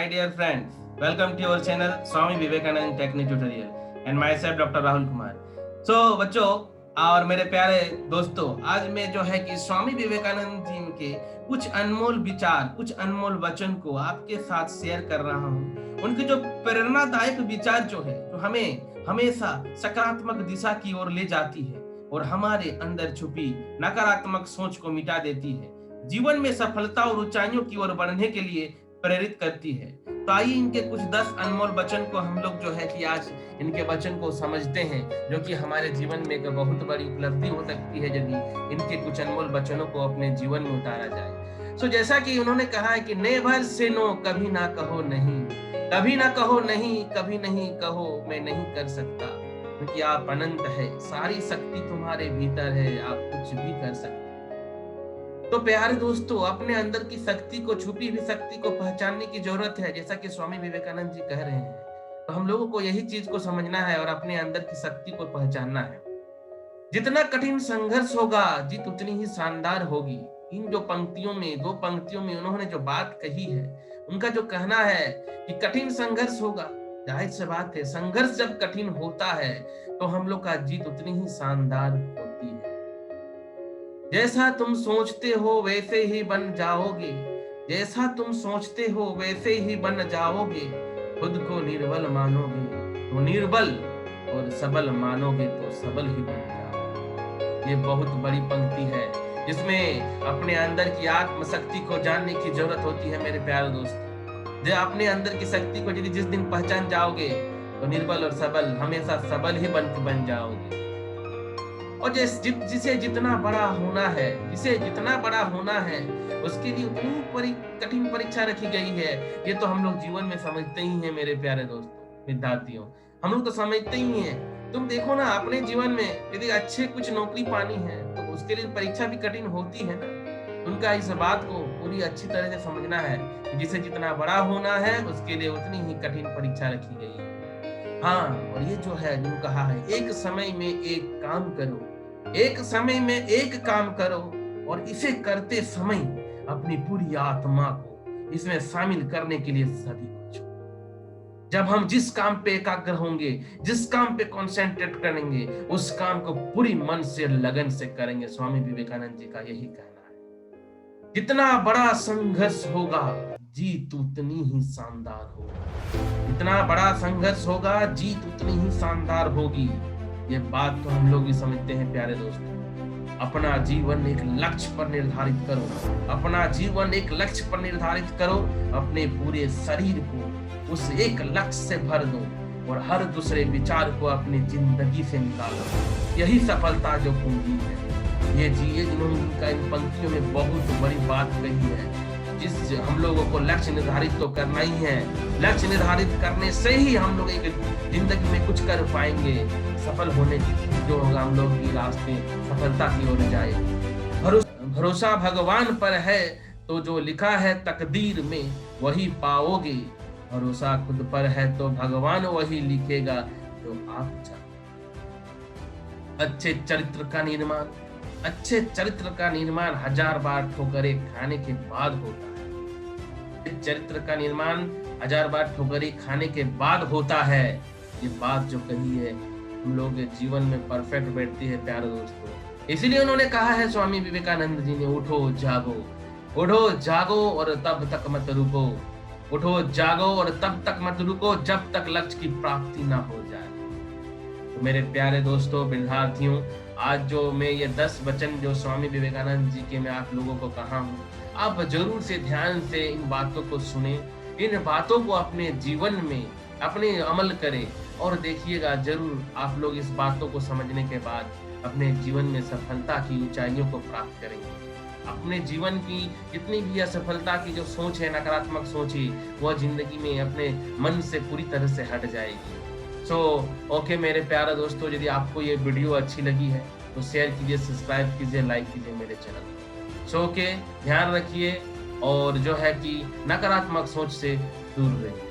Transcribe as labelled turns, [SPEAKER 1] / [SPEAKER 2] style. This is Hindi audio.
[SPEAKER 1] My dear friends, welcome to your channel Swami Vivekanand Technique Tutorial and myself Dr. Rahul Kumar. बच्चों और मेरे प्यारे दोस्तों, आज मैं जो है कि स्वामी विवेकानंद जी के कुछ अनमोल विचार, कुछ अनमोल वचन को आपके साथ शेयर कर रहा हूँ। उनके जो प्रेरणादायक विचार जो है, जो हमें हमेशा सकारात्मक दिशा की ओर ले जाती है और हमारे अंदर छुपी नकारात्मक सोच को मिटा देती है, जीवन में सफलता और ऊंचाइयों की ओर बढ़ने के लिए प्रेरित करती है। तो आइए इनके कुछ 10 अनमोल वचन को हम लोग जो है कि आज इनके वचन को समझते हैं, जो कि हमारे जीवन में एक बहुत बड़ी उपलब्धि हो सकती है यदि इनके कुछ अनमोल वचनों को अपने जीवन में उतारा जाए। जैसा कि उन्होंने कहा है कि नेवर से नो, कभी ना कहो नहीं, कभी ना कहो नहीं, कभी नहीं कहो मैं नहीं कर सकता, क्योंकि आप अनंत है, सारी शक्ति तुम्हारे भीतर है, आप कुछ भी कर सकते। तो प्यारे दोस्तों, अपने अंदर की शक्ति को, छुपी हुई शक्ति को पहचानने की जरूरत है, जैसा कि स्वामी विवेकानंद जी कह रहे हैं। तो हम लोगों को यही चीज को समझना है और अपने अंदर की शक्ति को पहचानना है। जितना कठिन संघर्ष होगा, जीत उतनी ही शानदार होगी। इन जो पंक्तियों में, 2 पंक्तियों में उन्होंने जो बात कही है, उनका जो कहना है कि कठिन संघर्ष होगा, जाहिर सी बात है, संघर्ष जब कठिन होता है तो हम लोग का जीत उतनी ही शानदार होती है। जैसा तुम सोचते हो वैसे ही बन जाओगे, जैसा तुम सोचते हो वैसे ही बन जाओगे, खुद को निर्बल मानोगे तो निर्बल, और सबल मानोगे तो सबल ही बन जाओगे। ये बहुत बड़ी पंक्ति है, जिसमें अपने अंदर की आत्मशक्ति को जानने की जरूरत होती है मेरे प्यारे दोस्तों। जो अपने अंदर की शक्ति को यदि जिस दिन पहचान जाओगे तो निर्बल और सबल, हमेशा सबल ही बन जाओगे। और जिसे जितना बड़ा होना है, जिसे जितना बड़ा होना है, उसके लिए उतनी कठिन परीक्षा रखी गई है। ये तो हम लोग जीवन में समझते ही हैं मेरे प्यारे दोस्तों, विद्यार्थियों, हम लोग तो समझते ही हैं। तुम देखो ना, अपने जीवन में यदि अच्छे कुछ नौकरी पानी है तो उसके लिए परीक्षा भी कठिन होती है ना। उनका इस बात को पूरी अच्छी तरह से समझना है कि जिसे जितना बड़ा होना है उसके लिए उतनी ही कठिन परीक्षा रखी गई है। हाँ, और ये जो है, जो कहा है, एक समय में एक काम करो, एक समय में एक काम करो, और इसे करते समय अपनी पूरी आत्मा को इसमें शामिल करने के लिए सभी कुछ। जब हम जिस काम पे एकाग्र होंगे, जिस काम पे कंसंट्रेट करेंगे, उस काम को पूरी मन से, लगन से करेंगे। स्वामी विवेकानंद जी का यही कहना है। जितना बड़ा संघर्ष होगा, जीत उतनी ही शानदार होगी। इतना बड़ा संघर्ष होगा, जीत उतनी ही शानदार होगी। ये बात तो हम लोग भी समझते हैं प्यारे दोस्तों। अपना जीवन एक लक्ष्य पर निर्धारित करो, अपना जीवन एक लक्ष्य पर निर्धारित करो, अपने पूरे शरीर को उस एक लक्ष्य से भर दो और हर दूसरे विचार को अपनी जिंदगी से निकालो। यही सफलता जो कुंजी है। ये जिन्होंने इन पंक्तियों में बहुत बड़ी बात कही है। जिस हम लोगों को लक्ष्य निर्धारित तो करना ही है, लक्ष्य निर्धारित करने से ही हम लोग एक जिंदगी में कुछ कर पाएंगे। सफल होने जो होगा, हम लोग की रास्ते सफलता की ओर जाए। भरोसा भगवान पर है तो जो लिखा है तकदीर में वही पाओगे, भरोसा खुद पर है तो भगवान वही लिखेगा जो आप चाहते। अच्छे चरित्र का निर्माण, अच्छे चरित्र का निर्माण 1000 बार ठोकरें खाने के बाद होता है। चरित्र का निर्माण 1000 बार ठोकरें खाने के बाद होता है। ये बात जो कही है हम लोग के जीवन में परफेक्ट बैठती है प्यारे दोस्तों। इसीलिए उन्होंने कहा है स्वामी विवेकानंद जी ने, उठो जागो, उठो जागो और तब तक मत रुको, उठो जागो और तब तक मत रुको जब तक लक्ष्य की प्राप्ति ना हो जाए। तो मेरे प्यारे दोस्तों, विद्यार्थियों, आज जो मैं ये 10 वचन जो स्वामी विवेकानंद जी के मैं आप लोगों को कहा हूँ, आप जरूर से ध्यान से इन बातों को सुने, इन बातों को अपने जीवन में अपने अमल करें और देखिएगा जरूर आप लोग इस बातों को समझने के बाद अपने जीवन में सफलता की ऊंचाइयों को प्राप्त करेंगे। अपने जीवन की जितनी भी असफलता की जो सोच है, नकारात्मक सोच है, वह जिंदगी में अपने मन से पूरी तरह से हट जाएगी। ओके मेरे प्यारे दोस्तों, यदि आपको ये वीडियो अच्छी लगी है तो शेयर कीजिए, सब्सक्राइब कीजिए, लाइक कीजिए मेरे चैनल। ओके, ध्यान रखिए और जो है कि नकारात्मक सोच से दूर रहिए।